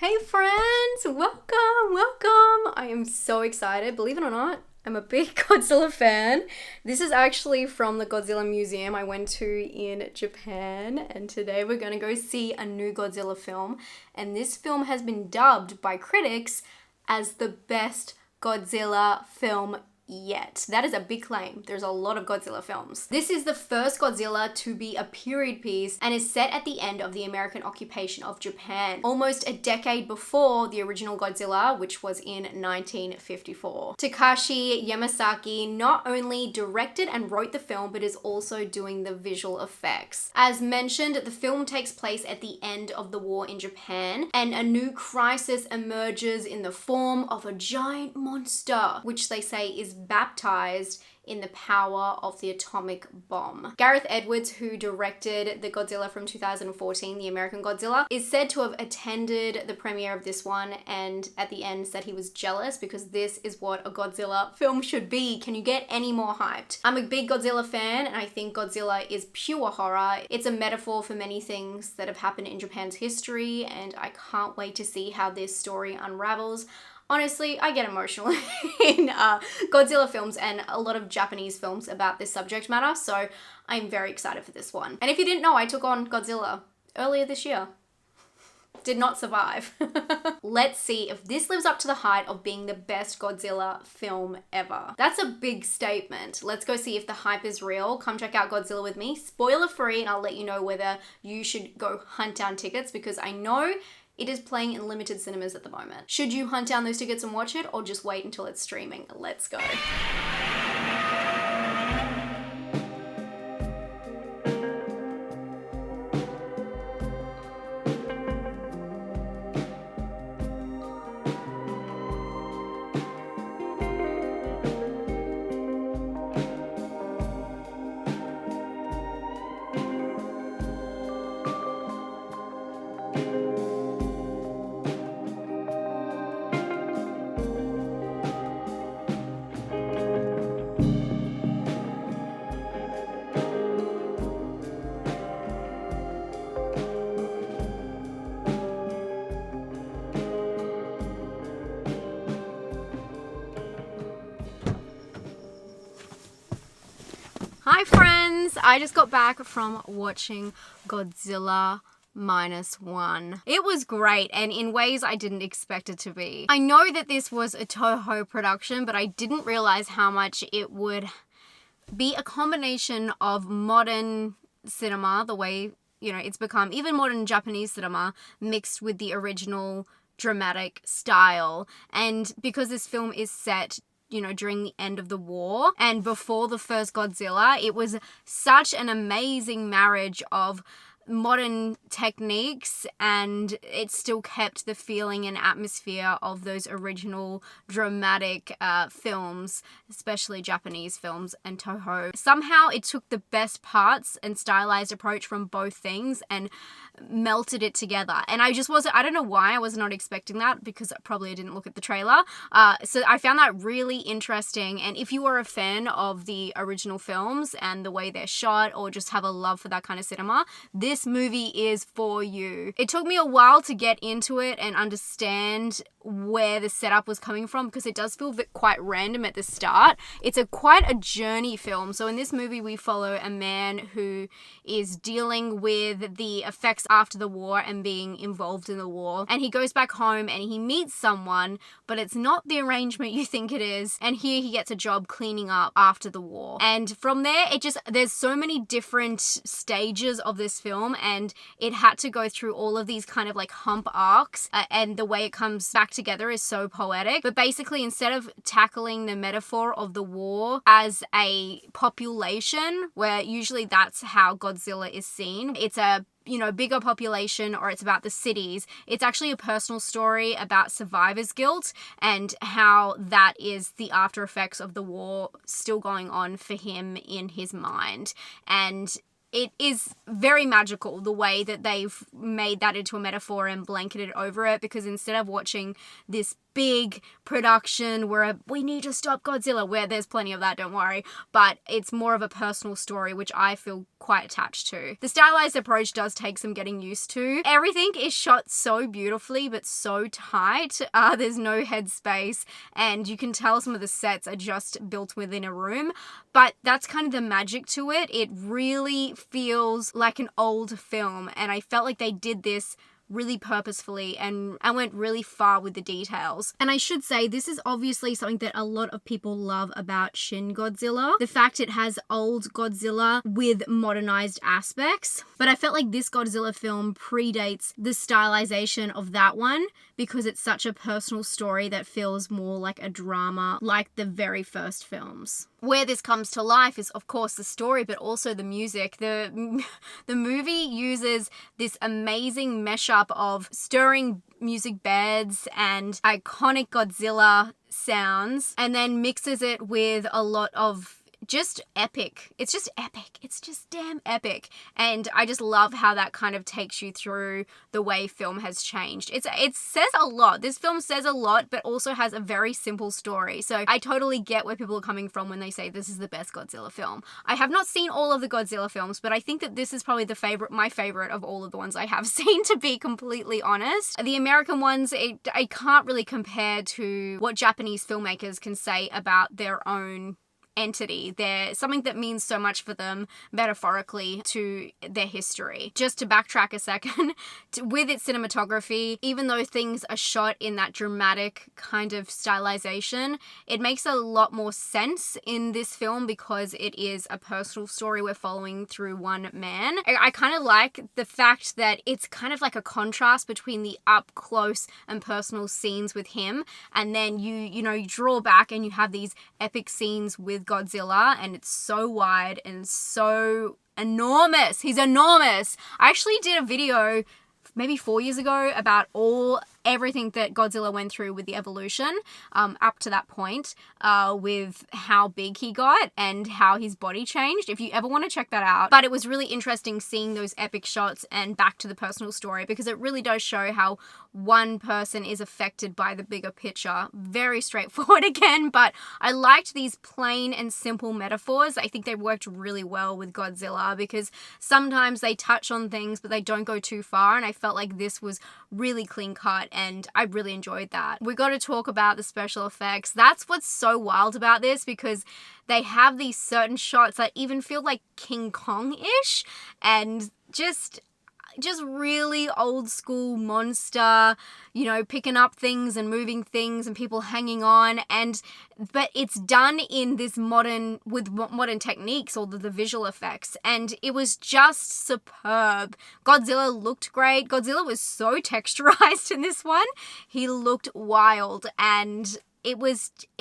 Hey friends, welcome. I am so excited. Believe it or not, I'm a big Godzilla fan. This is actually from the Godzilla museum I went to in Japan, and today we're going to go see a new Godzilla film, and this film has been dubbed by critics as the best Godzilla film yet. That is a big claim. There's a lot of Godzilla films. This is the first Godzilla to be a period piece and is set at the end of the American occupation of Japan, almost a decade before the original Godzilla, which was in 1954. Takashi Yamasaki not only directed and wrote the film, but is also doing the visual effects. As mentioned, the film takes place at the end of the war in Japan, and a new crisis emerges in the form of a giant monster, which they say is baptized in the power of the atomic bomb. Gareth Edwards, who directed the Godzilla from 2014, the American Godzilla, is said to have attended the premiere of this one and at the end said he was jealous because this is what a Godzilla film should be. Can you get any more hyped? I'm a big Godzilla fan and I think Godzilla is pure horror. It's a metaphor for many things that have happened in Japan's history, and I can't wait to see how this story unravels. Honestly, I get emotional in Godzilla films and a lot of Japanese films about this subject matter, so I'm very excited for this one. And if you didn't know, I took on Godzilla earlier this year. Did not survive. Let's see if this lives up to the hype of being the best Godzilla film ever. That's a big statement. Let's go see if the hype is real. Come check out Godzilla with me, spoiler free, and I'll let you know whether you should go hunt down tickets because I know it is playing in limited cinemas at the moment. Should you hunt down those tickets and watch it or just wait until it's streaming? Let's go. Hi friends! I just got back from watching Godzilla -1. It was great and in ways I didn't expect it to be. I know that this was a Toho production, but I didn't realize how much it would be a combination of modern cinema, the way, it's become, even modern Japanese cinema, mixed with the original dramatic style. And because this film is set during the end of the war and before the first Godzilla, it was such an amazing marriage of modern techniques, and it still kept the feeling and atmosphere of those original dramatic films, especially Japanese films and Toho. Somehow it took the best parts and stylized approach from both things and melted it together. And I don't know why I was not expecting that, because probably I didn't look at the trailer. So I found that really interesting. And if you are a fan of the original films and the way they're shot, or just have a love for that kind of cinema, this movie is for you. It took me a while to get into it and understand where the setup was coming from, because it does feel quite random at the start. It's quite a journey film. So in this movie, we follow a man who is dealing with the effects after the war and being involved in the war. And he goes back home and he meets someone, but it's not the arrangement you think it is. And here he gets a job cleaning up after the war. And from there, there's so many different stages of this film, and it had to go through all of these kind of like hump arcs, and the way it comes back together is so poetic. But basically, instead of tackling the metaphor of the war as a population, where usually that's how Godzilla is seen, it's a bigger population, or it's about the cities. It's actually a personal story about survivor's guilt and how that is the after effects of the war still going on for him in his mind. And it is very magical the way that they've made that into a metaphor and blanketed over it, because instead of watching this big production where we need to stop Godzilla, where there's plenty of that, don't worry, but it's more of a personal story, which I feel quite attached to. The stylized approach does take some getting used to. Everything is shot so beautifully but so tight. There's no headspace, and you can tell some of the sets are just built within a room, but that's kind of the magic to it. It really feels like an old film, and I felt like they did this really purposefully and went really far with the details. And I should say, this is obviously something that a lot of people love about Shin Godzilla. The fact it has old Godzilla with modernized aspects. But I felt like this Godzilla film predates the stylization of that one because it's such a personal story that feels more like a drama, like the very first films. Where this comes to life is, of course, the story, but also the music. The movie uses this amazing mashup of stirring music beds and iconic Godzilla sounds, and then mixes it with a lot of just epic. It's just epic. It's just damn epic. And I just love how that kind of takes you through the way film has changed. It says a lot. This film says a lot, but also has a very simple story. So I totally get where people are coming from when they say this is the best Godzilla film. I have not seen all of the Godzilla films, but I think that this is probably my favorite of all of the ones I have seen, to be completely honest. The American ones, I can't really compare to what Japanese filmmakers can say about their own entity. They're something that means so much for them metaphorically to their history. Just to backtrack a second, with its cinematography, even though things are shot in that dramatic kind of stylization, it makes a lot more sense in this film because it is a personal story we're following through one man. I kind of like the fact that it's kind of like a contrast between the up close and personal scenes with him, and then you draw back and you have these epic scenes with Godzilla, and it's so wide and so enormous. He's enormous. I actually did a video maybe 4 years ago about everything that Godzilla went through with the evolution up to that point, with how big he got and how his body changed, if you ever want to check that out. But it was really interesting seeing those epic shots and back to the personal story, because it really does show how one person is affected by the bigger picture. Very straightforward again, but I liked these plain and simple metaphors. I think they worked really well with Godzilla because sometimes they touch on things but they don't go too far, and I felt like this was really clean cut and I really enjoyed that. We got to talk about the special effects. That's what's so wild about this, because they have these certain shots that even feel like King Kong-ish and just really old school monster, picking up things and moving things and people hanging on, but it's done in this modern techniques, all the visual effects, and it was just superb. Godzilla looked great. Godzilla was so texturized in this one. He looked wild, and it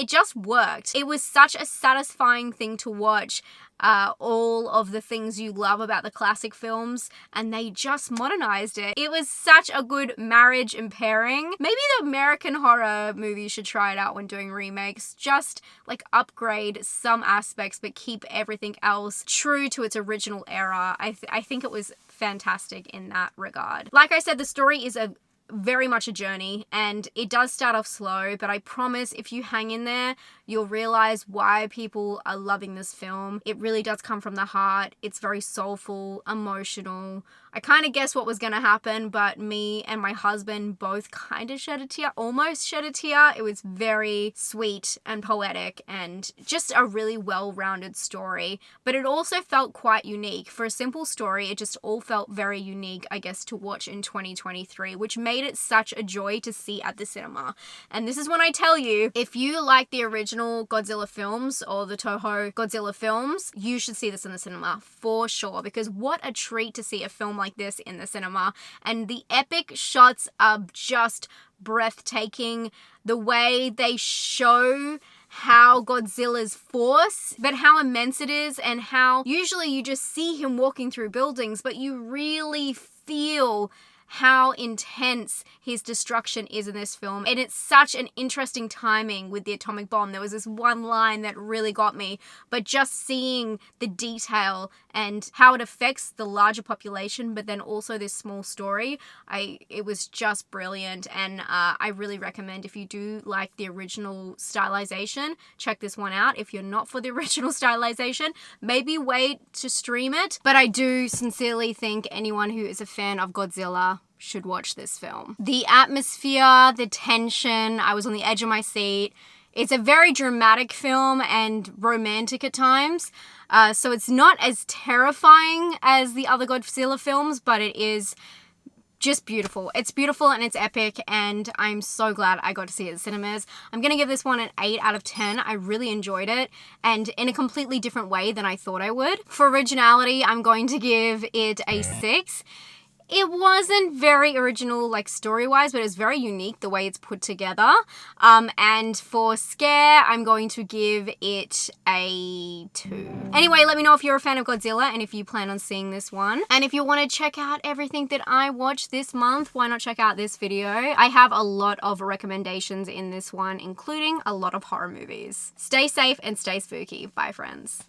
just worked. It was such a satisfying thing to watch. All of the things you love about the classic films, and they just modernized it. It was such a good marriage and pairing. Maybe the American horror movies should try it out when doing remakes. Just like upgrade some aspects but keep everything else true to its original era. I think it was fantastic in that regard. Like I said, the story is very much a journey, and it does start off slow, but I promise if you hang in there, you'll realize why people are loving this film. It really does come from the heart. It's very soulful, emotional. I kind of guessed what was going to happen, but me and my husband both kind of shed a tear, almost shed a tear. It was very sweet and poetic and just a really well-rounded story, but it also felt quite unique. For a simple story, it just all felt very unique, I guess, to watch in 2023, which made it such a joy to see at the cinema. And this is when I tell you, if you like the original Godzilla films or the Toho Godzilla films, you should see this in the cinema for sure, because what a treat to see a film like this in the cinema. And the epic shots are just breathtaking. The way they show how Godzilla's force, but how immense it is, and how usually you just see him walking through buildings, but you really feel how intense his destruction is in this film. And it's such an interesting timing with the atomic bomb. There was this one line that really got me, but just seeing the detail and how it affects the larger population, but then also this small story. It was just brilliant, and I really recommend, if you do like the original stylization, check this one out. If you're not for the original stylization, maybe wait to stream it. But I do sincerely think anyone who is a fan of Godzilla should watch this film. The atmosphere, the tension, I was on the edge of my seat. It's a very dramatic film and romantic at times. So it's not as terrifying as the other Godzilla films, but it is just beautiful. It's beautiful and it's epic, and I'm so glad I got to see it at cinemas. I'm gonna give this one an 8 out of 10. I really enjoyed it, and in a completely different way than I thought I would. For originality, I'm going to give it a 6. It wasn't very original, like story-wise, but it's very unique the way it's put together. And for scare, I'm going to give it a 2. Anyway, let me know if you're a fan of Godzilla and if you plan on seeing this one. And if you want to check out everything that I watched this month, why not check out this video? I have a lot of recommendations in this one, including a lot of horror movies. Stay safe and stay spooky. Bye, friends.